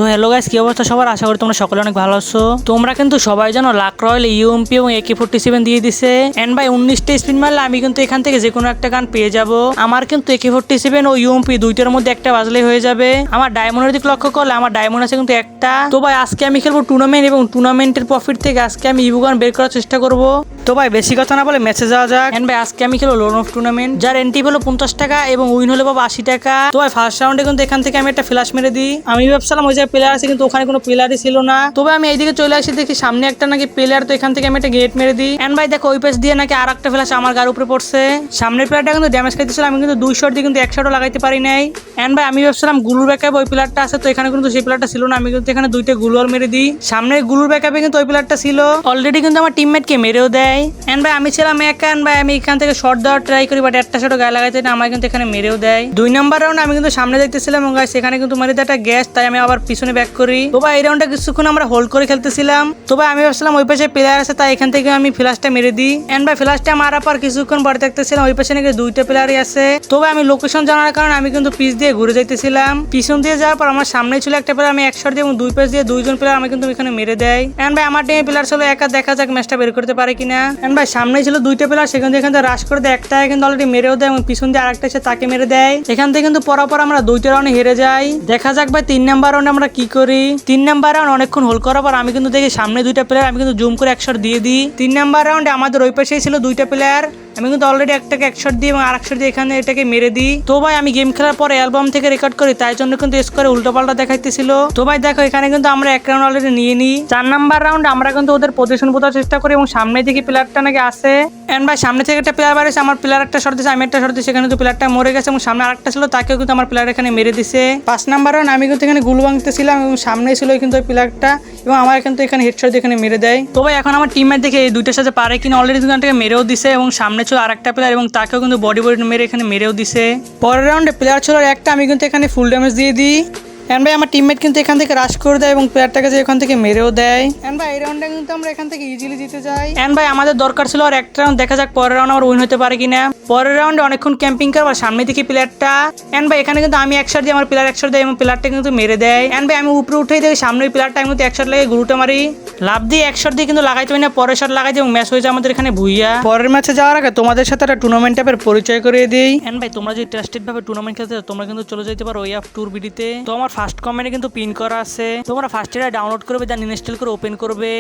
তো hello guys, কি অবস্থা সবার? আশা করি তোমরা সকলে অনেক ভালো আছো। তোমরা কিন্তু সবাই জানো লাক রয়্যাল ইউএমপি এবং AK-47 দিয়ে দিছে। এন্ড ভাই 19টা স্পিন মারলে আমি কিন্তু এখান থেকে যে কোনো একটা গান পেয়ে যাব। আমার কিন্তু AK-47 ও ইউএমপি দুইটার মধ্যে একটা বাজলেই হয়ে যাবে। আমার ডায়মন্ডের দিকে লক্ষ্য করলে আমার ডায়মন্ড আছে কিন্তু একটা। তো ভাই আজকে আমি খেলবো টুর্নামেন্ট এবং টুর্নামেন্টের প্রফিট থেকে আজকে আমি ইভো গান বের করার চেষ্টা করব। তো ভাই বেশি কথা না বলে ম্যাচে যাওয়া যাক। এন্ড ভাই আজকে আমি খেলবো লোন অফ টুর্নামেন্ট, যার এন্ট্রি হলো 50 টাকা এবং উইন হলে পাবো 80 টাকা। তো ভাই ফার্স্ট রাউন্ডে কিন্তু এখান থেকে আমি একটা ফ্ল্যাশ মেরে দিই। আমি ভাবছিলাম ওই যে প্লেয়ার আছে কিন্তু ওখানে কোনো প্লেয়ারই ছিল না। তবে আমি এইদিকে চলে আসি, দেখি সামনে একটা নাকি প্লেয়ার। তো এখান থেকে আমি একটা গেট মেরে দিই। এন্ড ভাই দেখো ওই পেজ দিয়ে নাকি আর একটা ফ্ল্যাশ আমার গার উপরে পড়ছে। সামনের প্লেয়ারটা কিন্তু ড্যামেজ খাইতেছিল, আমি কিন্তু 2 শট দিয়ে কিন্তু 1 শটও লাগাইতে পারি নাই। এন্ড ভাই আমি ভাবছিলাম গুলুর ব্যাকআপ ওই প্লেয়ারটা আছে, তো এখানে কিন্তু সেই প্লেয়ারটা ছিল না। আমি কিন্তু এখানে দুইটা গুলওয়াল মেরে দিই। সামনের গুলুর ব্যাকআপে কিন্তু ওই প্লেয়ারটা ছিল। অলরেডি কিন্তু আমার টিমমেটকে মেরেও দেয়। এন্ড ভাই আমি ছিলাম একা। এন্ড ভাই আমি এখান থেকে শট দেওয়ার ট্রাই করি, বাট একটা শটও গায়ে লাগাইতে না, আমার কিন্তু এখানে মেরেও দেয়। 2 নাম্বার রাউন্ড আমি কিন্তু সামনে দেখতেছিলাম এবং গাইস এখানে কিন্তু মেরে দেয় একটা গ্যাস, তাই আমি আবার পিছনে ব্যাক করি। তো ভাই এই রাউন্ডটা কিছুক্ষণ আমরা হোল্ড করে খেলতেছিলাম। তো ভাই আমি ভাবছিলাম ওই পাশে প্লেয়ার আছে, তাই এখান থেকে আমি ফ্ল্যাশটা মেরে দিই। এন্ড ভাই ফ্ল্যাশটা মারার পর কিছুক্ষণ পরে দেখতেছিলাম ওই পাশে নাকি দুইটা প্লেয়ারই আছে। তো ভাই আমি লোকেশন জানার কারণে আমি কিন্তু পিছ দিয়ে ঘুরে যাইতেছিলাম। পিছন দিয়ে যাওয়ার পর আমার সামনে ছিল একটা প্লেয়ার, আমি 1 শট দিয়ে এবং দুই পাশ দিয়ে দুইজন প্লেয়ার আমি কিন্তু এখানে মেরে দেয়। এন্ড ভাই আমার টিমে প্লেয়ার ছিল একা, দেখা যাক ম্যাচটা বের করতে পারে কিনা। এন্ড ভাই সামনে ছিল দুইটা প্লেয়ার, সেখান থেকে রাশ করে দেয়, একটা কিন্তু অলরেডি মেরেও দেয় এবং পিছন দিয়ে আরেকটা এসে তাকে মেরে দেয়। এখান থেকে কিন্তু পরাপর আমরা দুইটা রাউন্ডে হেরে যাই। দেখা যাক ভাই 3 নাম্বার রাউন্ডে আমরা কি করি। 3 নাম্বার রাউন্ড অনেকক্ষণ হোল্ড করার পর আমি কিন্তু দেখি সামনে দুইটা প্লেয়ার, আমি কিন্তু জুম করে 1 শট দিয়ে দিই। 3 নাম্বার রাউন্ডে আমাদের ওই পাশেই ছিল দুইটা প্লেয়ার, আমি কিন্তু অলরেডি একটাকে 1 শট দিই এবং আরেক শট দিয়ে এখানে এটাকে মেরে দিই। তো ভাই আমি গেম খেলার পরে অ্যালবাম থেকে রেকর্ড করি, তাই জন্য কিন্তু স্কোরে উল্টোপাল্টা দেখাইতেছিল। তো ভাই দেখো এখানে কিন্তু আমরা 1 রাউন্ড অলরেডি নিয়ে নিই। 4 নাম্বার রাউন্ড আমরা কিন্তু ওদের পজিশন বোঝার চেষ্টা করি এবং সামনে দিকে প্লেয়ারটা নাকি আসে। এন্ড ভাই সামনে থেকে একটা প্লেয়ার বাড়িয়েছে, আমার প্লেয়ার একটা শট দিয়েছে, আমি একটা শট দিয়েছি, সেখানে কিন্তু প্লেয়ারটা মরে গেছে এবং সামনে আরেকটা ছিল, তাকেও কিন্তু আমার প্লেয়ার এখানে মেরে দিছে। 5 নাম্বার রাউন্ড আমি কিন্তু এখানে গুল ভাঙতেছিলাম এবং সামনে ছিল কিন্তু ওই প্লেয়ারটা এবং আমার কিন্তু এখানে হেডশট দিয়ে এখানে মেরে দেয়। তো ভাই এখন আমার টিমমেট দেখে এই দুইটার সাথে পারে কিনা, অলরেডি দুজনটাকে মেরেও দিছে এবং সামনে ছিল আরেকটা প্লেয়ার এবং তাকেও কিন্তু বডি মেরে এখানে মেরেও দিছে। পরের রাউন্ডে প্লেয়ার ছিল একটা, আমি কিন্তু এখানে ফুল ড্যামেজ দিয়ে দিই। এন্ড ভাই আমার টিমমেট কিন্তু এখান থেকে রাশ করে দেয় এবং প্লেয়ারটাকে যে এখান থেকে মেরেও দেয়। এন্ড ভাই এই রাউন্ডে কিন্তু আমরা এখান থেকে ইজিলি জিতে যাই। এন্ড ভাই আমাদের দরকার ছিল আর একটা রাউন্ড, দেখা যাক পরের রাউন্ড আমার উইন হতে পারে কিনা। পরের রাউন্ডে অনেকক্ষণ ক্যাম্পিং করবার সামনে দিকে প্লেয়ারটা। এন্ড ভাই এখানে কিন্তু আমি 1 শট দিয়ে আমার প্লেয়ার 1 শট দেয় এবং প্লেয়ারটা কিন্তু মেরে দেয়। এন্ড ভাই আমি উপরে উঠেই দেখি সামনে ওই প্লেয়ারটা, আমি কিন্তু 1 শট লাগে গুরুটা মারি, লাভ দিয়ে 1 শট দিয়ে কিন্তু লাগাইতে পারি না, পরের শট লাগাই দিই এবং ম্যাচ হয়ে যায় আমাদের এখানে ভুইয়া। পরের ম্যাচে যাওয়ার আগে তোমাদের সাথে একটা টুর্নামেন্ট অ্যাপের পরিচয় করিয়ে দিই। এন্ড ভাই তোমরা যদি ট্রাস্টেড ভাবে টুর্নামেন্ট খেলতে চাও তোমরা কিন্তু চলে যেতে পারো ওই অ্যাপ ট্যুর বিডিতে। তো আমার ফার্স্ট কমেন্টে কিন্তু পিন করা আছে, তোমরা ফার্স্ট এটা ডাউনলোড করবে, দেন ইনস্টল করে ওপেন করবে।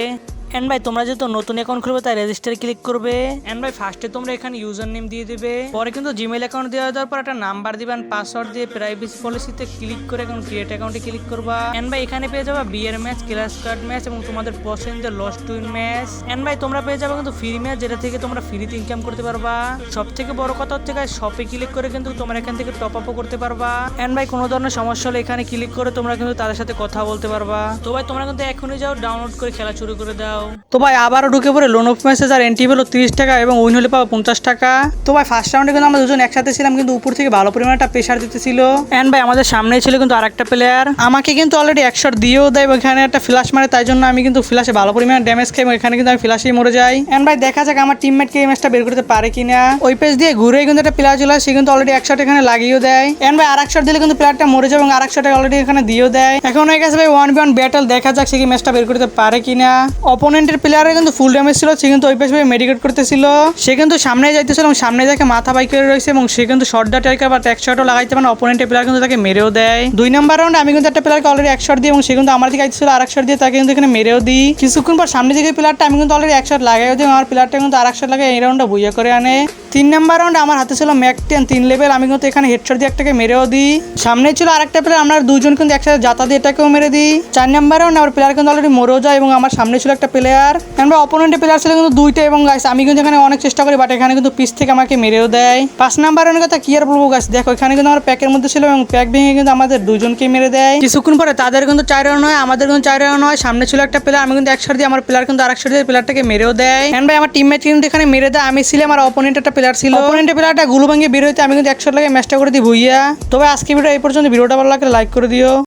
এন্ড ভাই তোমরা যেহেতু নতুন অ্যাকাউন্ট খুলবে তাই রেজিস্টার ক্লিক করবে। এন্ড ভাই ফার্স্টে তোমরা এখানে ইউজার নেম দিয়ে দেবে, পরে কিন্তু জিমেল অ্যাকাউন্ট দেওয়ার পর একটা নাম্বার দিবেন, পাসওয়ার্ড দিয়ে প্রাইভেসি পলিসিতে ক্লিক করে এখন ক্রিয়েট অ্যাকাউন্টে ক্লিক করবা। এন্ড ভাই এখানে পেয়ে যাবে bear match, class card match এবং তোমাদের পছন্দের lost to win match. And ভাই তোমরা পেয়ে যাবে কিন্তু ফ্রি ম্যাচ, যেটা থেকে তোমরা ফ্রিতে ইনকাম করতে পারবা। সব থেকে বড় কথা হচ্ছে গাইস শপে ক্লিক করে কিন্তু তোমরা এখান থেকে টপ আপও করতে পারবা। এন্ড ভাই কোনো ধরনের সমস্যা হলে এখানে ক্লিক করে তোমরা কিন্তু তাদের সাথে কথা বলতে পারবা। তো ভাই তোমরা কিন্তু এখনই যাও ডাউনলোড করে খেলা শুরু করে দাও। তো ভাই আবারও ঢুকে পড়ে লোন অফ ম্যাচেস, আর এন্ট্রি হলো 30 টাকা এবং উইন হলে পাবো 50 টাকা। তো ভাই ফার্স্ট রাউন্ডে কিন্তু আমরা দুজন একসাথে ছিলাম, কিন্তু উপর থেকে ভালো পরিমাণে একটা প্রেশার দিতেছিল। এন্ড ভাই আমাদের সামনে ছিল কিন্তু আরেকটা প্লেয়ার, আমাকে কিন্তু অলরেডি 1 শট দিয়েও দেয় এবং এখানে একটা ফ্ল্যাশ মারে, তাই জন্য আমি কিন্তু ফ্ল্যাশে ভালো পরিমাণে ড্যামেজ খাই এবং এখানে কিন্তু আমি ফ্ল্যাশেই মরে যাই। এন্ড ভাই দেখা যাক আমার টিমমেটকে এই ম্যাচটা বের করতে পারে কিনা। ওই পেজ দিয়ে ঘুরে কিন্তু একটা প্লেয়ার চলে আসে, সে কিন্তু অলরেডি 1 শট এখানে লাগিয়েও দেয়। এন্ড ভাই আরেক শট দিলে কিন্তু প্লেয়ারটা মরে যাবে এবং আরেক শট অলরেডি এখানে দিয়েও দেয়। এখন হয়ে গেছে ভাই 1v1 ব্যাটল, দেখা যাক সে কি ম্যাচটা বের করতে পারে কিনা। অপোনেন্টের প্লেয়ারের কিন্তু ফুল ড্যামেজ ছিল, সে কিন্তু ওই পাশে মেডিকেট করতেছিল, সে কিন্তু সামনে যাইতেছিল এবং সামনে দেখে মাথা বাইক করে রয়েছে এবং সে কিন্তু শর্ট দা টাইকার বা 1 শটও লাগাইতে পারে, অপোনেন্টের প্লেয়ার কিন্তু তাকে মেরেও দেয়। 2 নাম্বার রাউন্ডে আমি কিন্তু একটা প্লেয়ারকে অলরেডি 1 শট দিই এবং সে কিন্তু আমার দিকে আইতেছিল আরেক শট দিয়ে তাকে কিন্তু এখানে মেরেও দিই। কিছুক্ষণ পর সামনে দিকে প্লেয়ারটা আমি কিন্তু অলরেডি 1 শট লাগাইও দিই, আমার প্লেয়ারটা কিন্তু আরেক শট লাগাই এই রাউন্ডটা বুইয়া করে আনে। 3 নাম্বার রাউন্ডে আমার হাতে ছিল ম্যাক 10 3 লেভেল, আমি কিন্তু এখানে হেডশট দিয়ে একটাকে মেরেও দিই। সামনে ছিল আরেকটা প্লেয়ার, আমরা দুজন কিন্তু একসাথে জাতা দিয়ে এটাকেও মেরে দিই। 4 নাম্বার রাউন্ডে আমার প্লেয়ার কিন্তু অলরেডি মরেও যায় এবং আমার সামনে ছিল একটা প্লেয়ার, আমরা অপোনেন্টের প্লেয়ার ছিল কিন্তু 2টা এবং গাইস আমি কিন্তু এখানে অনেক চেষ্টা করি, বাট এখানে কিন্তু পিছ থেকে আমাকে মেরেও দেয়। 5 নাম্বার রাউন্ডের কথা কি আর বলবো গাইস, দেখো এখানে কিন্তু আমার প্যাকের মধ্যে ছিল এবং প্যাক ভেঙে কিন্তু আমাদের দুজনকে মেরে দেয়। কিছুক্ষণ পরে তাদের কিন্তু 4 রাউন্ড হয়, আমাদের কিন্তু 4 রাউন্ড হয়। সামনে ছিল একটা প্লেয়ার, আমি কিন্তু 1 শট দিয়ে আমার প্লেয়ার কিন্তু আরেক শট দিয়ে প্লেয়ারটাকে মেরেও দেয়। এন্ড ভাই আমার টিমমেট কিন্তু এখানে মেরে দেয়, আমি ছিলাম আর অপোনেন্টের একটা প্লেয়ার ছিল, অপোনেন্টের প্লেয়ারটা গুলো ভাঙিয়ে বের হইতে আমি কিন্তু 1 শট লাগে ম্যাচটা করে দিই ভুইয়া। তবে আজকে ভিডিও এই পর্যন্ত, ভিডিওটা ভালো লাগলে লাইক করে দিও।